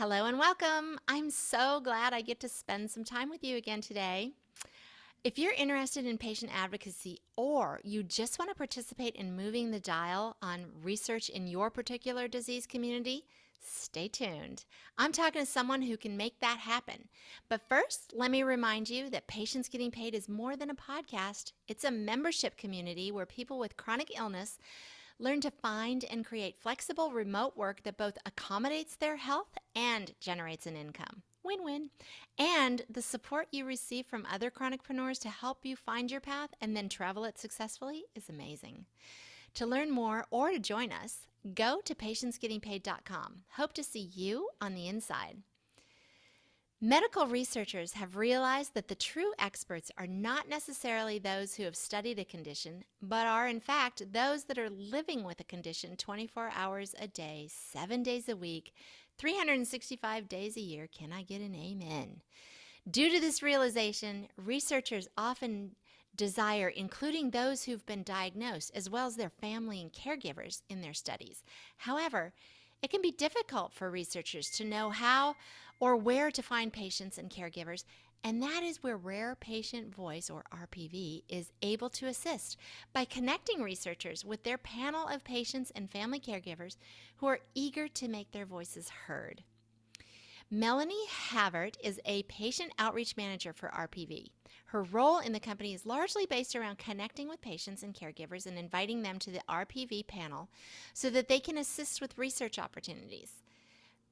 Hello and welcome. I'm so glad I get to spend some time with you again today. If you're interested in patient advocacy or you just want to participate in moving the dial on research in your particular disease community, stay tuned. I'm talking to someone who can make that happen. But first, let me remind you that Patients Getting Paid is more than a podcast. It's a membership community where people with chronic illness learn to find and create flexible remote work that both accommodates their health and generates an income. Win win. And the support you receive from other chronicpreneurs to help you find your path and then travel it successfully is amazing. To learn more or to join us, go to patientsgettingpaid.com. Hope to see you on the inside. Medical researchers have realized that the true experts are not necessarily those who have studied a condition, but are in fact those that are living with a condition 24 hours a day, 7 days a week, 365 days a year. Can I get an amen? Due to this realization, researchers often desire including those who've been diagnosed as well as their family and caregivers in their studies. However, it can be difficult for researchers to know how or where to find patients and caregivers, and that is where Rare Patient Voice, or RPV, is able to assist by connecting researchers with their panel of patients and family caregivers who are eager to make their voices heard. Melanie Havert is a patient outreach manager for RPV. Her role in the company is largely based around connecting with patients and caregivers and inviting them to the RPV panel so that they can assist with research opportunities,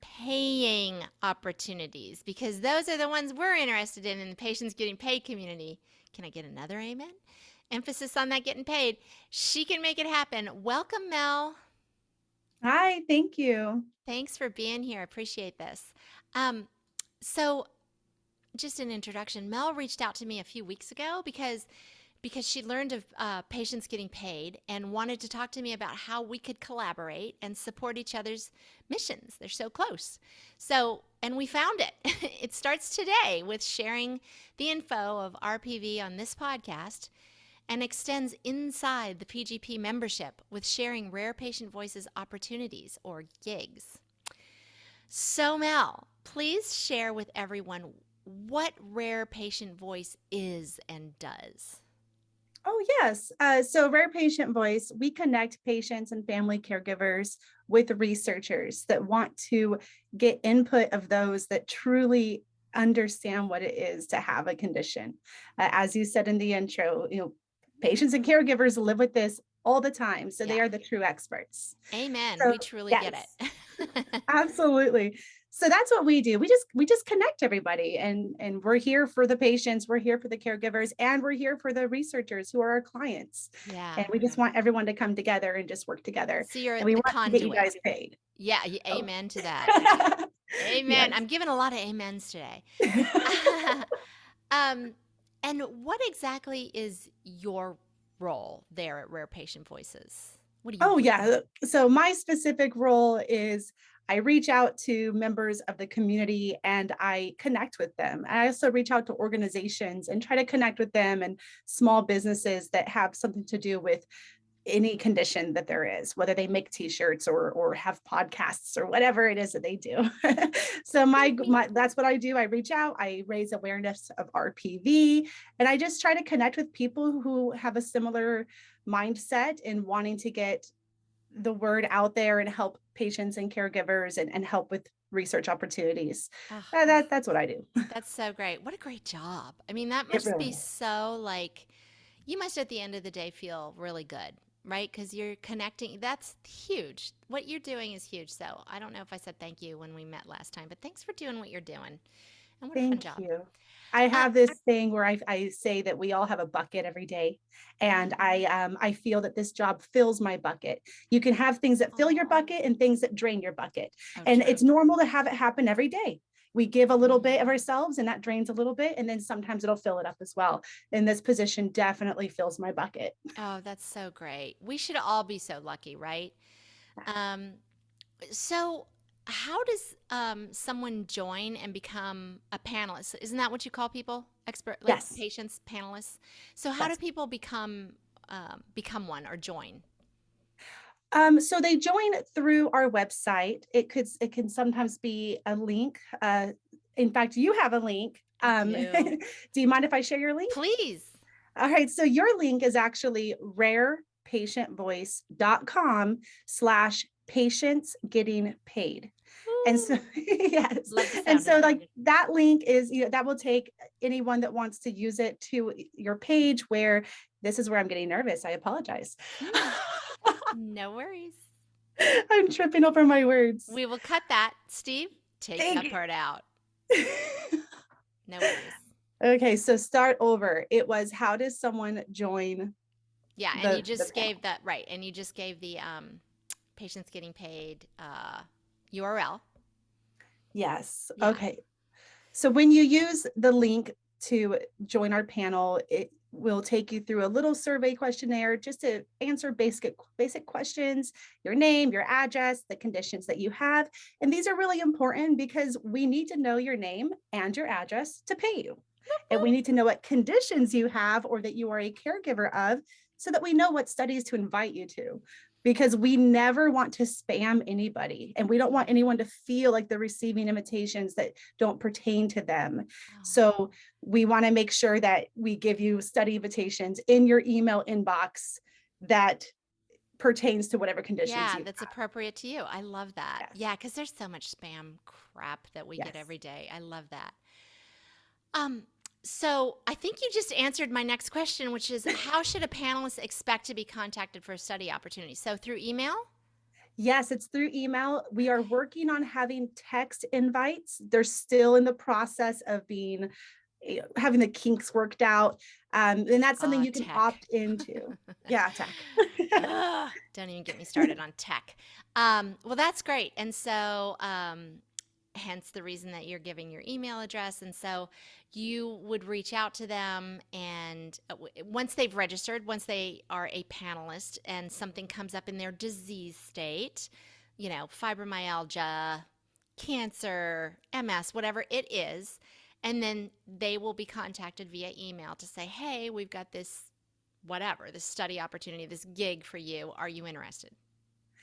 paying opportunities, because those are the ones we're interested in the Patients Getting Paid community. Can I get another amen? Emphasis on that getting paid. She can make it happen. Welcome, Mel. Hi, thank you. Thanks for being here. Appreciate this. Um, so just an introduction. Mel reached out to me a few weeks ago because she learned of patients getting paid and wanted to talk to me about how we could collaborate and support each other's missions. They're so close. And we found it. It starts today with sharing the info of RPV on this podcast and extends inside the PGP membership with sharing Rare Patient Voices opportunities, or gigs. So, Mel, please share with everyone what Rare Patient Voice is and does. Oh, yes. So, Rare Patient Voice, we connect patients and family caregivers with researchers that want to get input of those that truly understand what it is to have a condition. As you said in the intro, patients and caregivers live with this all the time, so Yeah. they are the true experts. Amen. So, We truly get yes. it. Absolutely. So that's what we do. We just connect everybody, and we're here for the patients, we're here for the caregivers, and we're here for the researchers who are our clients. Yeah. And we just want everyone to come together and just work together. So you're And we the want to get you conduit. guys paid. Yeah. Oh. Amen to that. Amen. Yes. I'm giving a lot of amens today. um, and what exactly is your role there at Rare Patient Voices? What do you Oh, do? yeah. So my specific role is I reach out to members of the community and I connect with them. I also reach out to organizations and try to connect with them and small businesses that have something to do with any condition that there is, whether they make t-shirts or have podcasts or whatever it is that they do. So my that's what I do. I reach out, I raise awareness of RPV, and I just try to connect with people who have a similar mindset and wanting to get the word out there and help patients and caregivers and help with research opportunities. Oh, That's what I do. that's so great. What a great job. I mean, that It must really be is. so like, you must at the end of the day feel really good, right? Because you're connecting. That's huge. What you're doing is huge. So I don't know if I said thank you when we met last time, but thanks for doing what you're doing. And what a fun Thank job. you. I Uh, have this thing where I say that we all have a bucket every day, and I feel that this job fills my bucket. You can have things that fill your oh, bucket and things that drain your bucket, oh, and true. it's normal to have it happen every day. We give a little bit of Mm. ourselves, and that drains a little bit, and then sometimes it'll fill it up as well. And this position definitely fills my bucket. Oh, that's so great. We should all be so lucky, right? Um, so, how does someone join and become a panelist? Isn't that what you call people? Expert, like Yes, patients, panelists. So, how do yes. people become one or join? So they join through our website. It can sometimes be a link. In fact, you have a link. I do. Do you mind if I share your link? Please. All right. So your link is actually rarepatientvoice.com/ patients getting paid. And so, Ooh, yes. love the And sound of so, that. like, that link is, that will take anyone that wants to use it to your page where this is where I'm getting nervous. I apologize. Mm, no worries. I'm tripping over my words. We will cut that. Steve, take Thank that you. part out. No worries. Okay, so start over. It was, how does someone join Yeah, and you the just gave panel? that right, and you just gave the patients getting paid URL. Yes. Yeah. Okay. So when you use the link to join our panel, it will take you through a little survey questionnaire just to answer basic questions, your name, your address, the conditions that you have. And these are really important because we need to know your name and your address to pay you. And we need to know what conditions you have or that you are a caregiver of so that we know what studies to invite you to. Because we never want to spam anybody and we don't Yeah. want anyone to feel like they're receiving invitations that don't pertain to them. Oh. So we want to make sure that we give you study invitations in your email inbox that pertains to whatever conditions Yeah, you that's have. appropriate to you. I love that. Yes. Yeah, because there's so much spam crap that we get Yes. every day. I love that. Um, so I think you just answered my next question, which is how should a panelist expect to be contacted for a study opportunity? So through email? Yes, it's through email. We are Okay. working on having text invites. They're still in the process of being having the kinks worked out. And that's something you can Tech. opt into. Yeah, tech. Ugh, don't even get me started on tech. Well, that's great. And so, hence the reason that you're giving your email address. And so you would reach out to them, and once they've registered, once they are a panelist and something comes up in their disease state, fibromyalgia, cancer, MS, whatever it is, and then they will be contacted via email to say, hey, we've got this whatever, this study opportunity, this gig for you. Are you interested?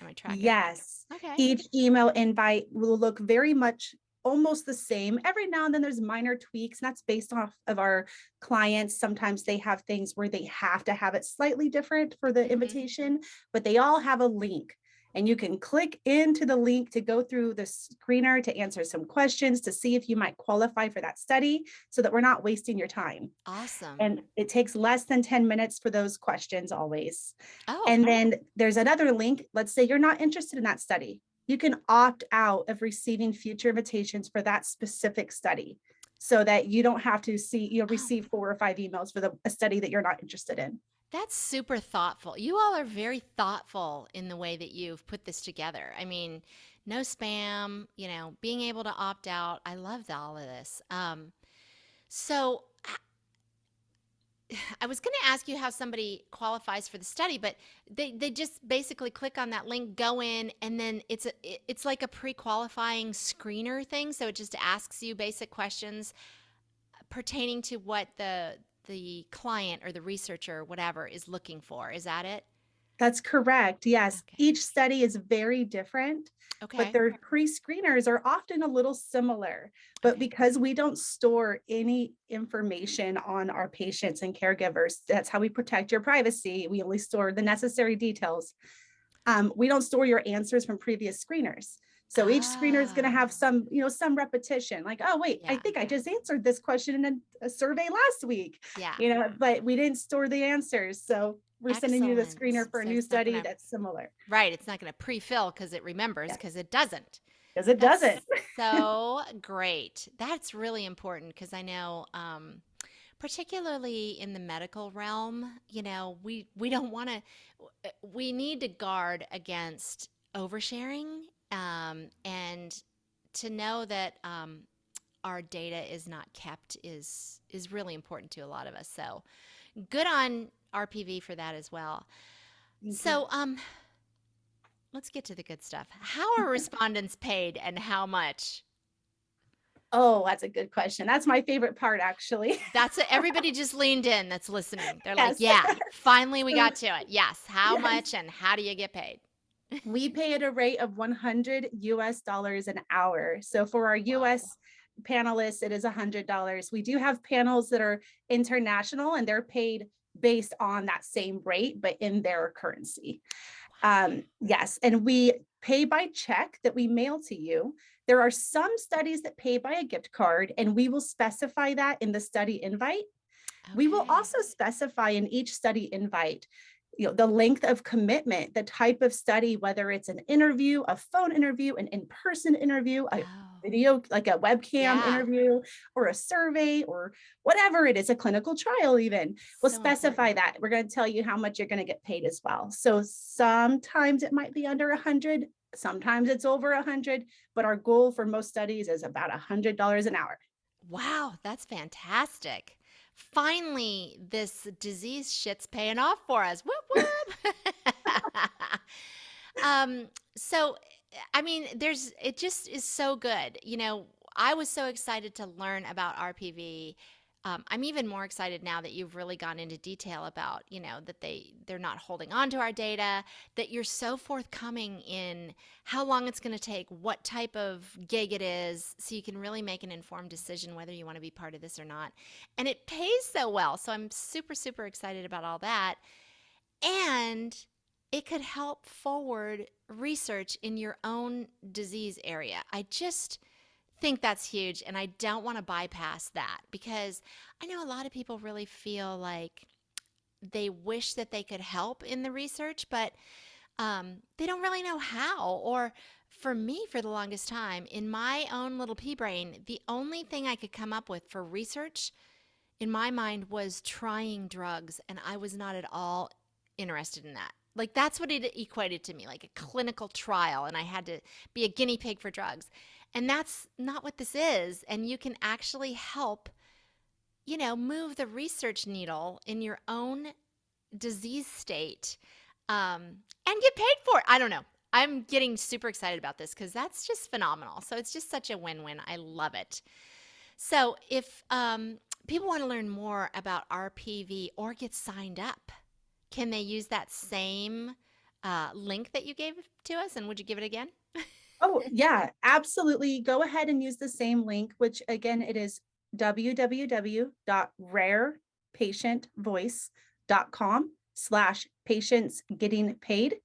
Am I tracking? Yes. Okay. Each email invite will look very much almost the same. Every now and then there's minor tweaks, and that's based off of our clients. Sometimes they have things where they have to have it slightly different for the Mm-hmm. invitation, but they all have a link. And you can click into the link to go through the screener to answer some questions to see if you might qualify for that study so that we're not wasting your time. Awesome. And it takes less than 10 minutes for those questions always. Oh, And then there's another link. Let's say you're not interested in that study. You can opt out of receiving future invitations for that specific study so that you don't have to oh, receive 4 or 5 emails for a study that you're not interested in. that's super thoughtful. You all are very thoughtful in the way that you've put this together. I mean, no spam, being able to opt out. I love all of this. So I was going to ask you how somebody qualifies for the study, but they just basically click on that link, go in, and then it's like a pre-qualifying screener thing. So it just asks you basic questions pertaining to what the client or the researcher or whatever is looking for. Is that it? That's correct. Yes. Okay. Each study is very different, but Okay. their pre-screeners are often a little similar. But Okay. because we don't store any information on our patients and caregivers, that's how we protect your privacy. We only store the necessary details. We don't store your answers from previous screeners. So each screener is going to Oh, have some repetition, like, oh, wait, I yeah. think I just answered this question in a survey last week, Yeah. but we didn't store the answers. So we're sending you the Excellent. screener for a So new it's not going study to, that's similar. right, it's not going to pre-fill because it remembers, Yes, because it doesn't. because it That's doesn't. so great. That's really important because I know, particularly in the medical realm, we don't want to, we need to guard against oversharing, and to know that our data is not kept is really important to a lot of us. So good on RPV for that as well. Thank you. So let's get to the good stuff. How are respondents paid and how much? Oh, that's a good question. That's my favorite part, actually. That's it. Everybody just leaned in that's listening. They're like, Yes. yeah, finally we got to it. Yes. How Yes. much and how do you get paid? We pay at a rate of 100 US dollars an hour. So for our Whoa. US panelists, it is $100. We do have panels that are international and they're paid based on that same rate, but in their currency. Wow. Yes, and we pay by check that we mail to you. There are some studies that pay by a gift card, and we will specify that in the study invite. We will Okay. also specify in each study invite, the length of commitment, the type of study, whether it's an interview, a phone interview, an in-person interview, a Oh, video, like a webcam yeah. interview, or a survey, or whatever it is, a clinical trial even. We'll So specify important. that. We're going to tell you how much you're going to get paid as well. So sometimes it might be under 100, sometimes it's over 100, but our goal for most studies is about $100 an hour. Wow, that's fantastic. Finally, this disease shit's paying off for us. Whoop whoop. um, so I mean, it just is so good. I was so excited to learn about RPV. I'm even more excited now that you've really gone into detail about, that they're not holding on to our data, that you're so forthcoming in how long it's going to take, what type of gig it is, so you can really make an informed decision whether you want to be part of this or not. And it pays so well. So I'm super, super excited about all that. And it could help forward research in your own disease area. I just think that's huge. And I don't want to bypass that because I know a lot of people really feel like they wish that they could help in the research, but they don't really know how. Or for me, for the longest time, in my own little pea brain, the only thing I could come up with for research in my mind was trying drugs, and I was not at all interested in that. Like that's what it equated to me, like a clinical trial, and I had to be a guinea pig for drugs. And that's not what this is. And you can actually help, move the research needle in your own disease state and get paid for it. I don't know. I'm getting super excited about this because that's just phenomenal. So it's just such a win win. I love it. So if people want to learn more about RPV or get signed up, can they use that same link that you gave to us? And would you give it again? Oh, yeah, absolutely. Go ahead and use the same link, which again, it is www.rarepatientvoice.com/patients getting paid.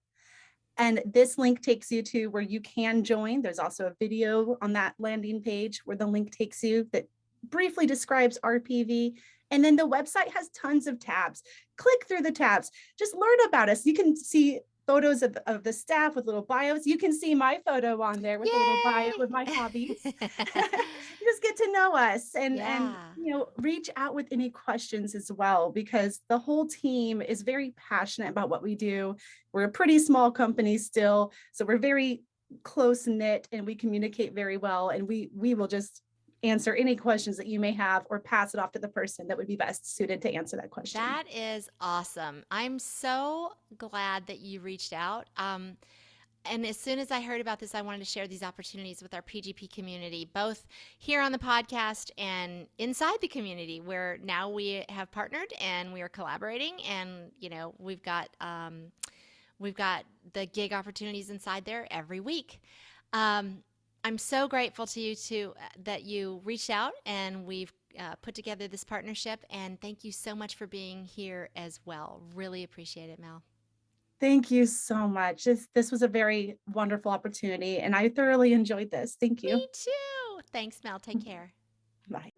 And this link takes you to where you can join. There's also a video on that landing page where the link takes you that briefly describes RPV. And then the website has tons of tabs. Click through the tabs, just learn about us. You can see photos of the staff with little bios. You can see my photo on there with a little bio with my hobbies. Yay! Just get to know us and Yeah. reach out with any questions as well, because the whole team is very passionate about what we do. We're a pretty small company still, so we're very close knit and we communicate very well, and we will just answer any questions that you may have or pass it off to the person that would be best suited to answer that question. That is awesome. I'm so glad that you reached out. And as soon as I heard about this, I wanted to share these opportunities with our PGP community, both here on the podcast and inside the community, where now we have partnered and we are collaborating, and we've got the gig opportunities inside there every week. Um, I'm so grateful to you too that you reached out and we've put together this partnership. And thank you so much for being here as well. Really appreciate it, Mel. Thank you so much. This was a very wonderful opportunity and I thoroughly enjoyed this. Thank you. Me too. Thanks, Mel. Take care. Bye.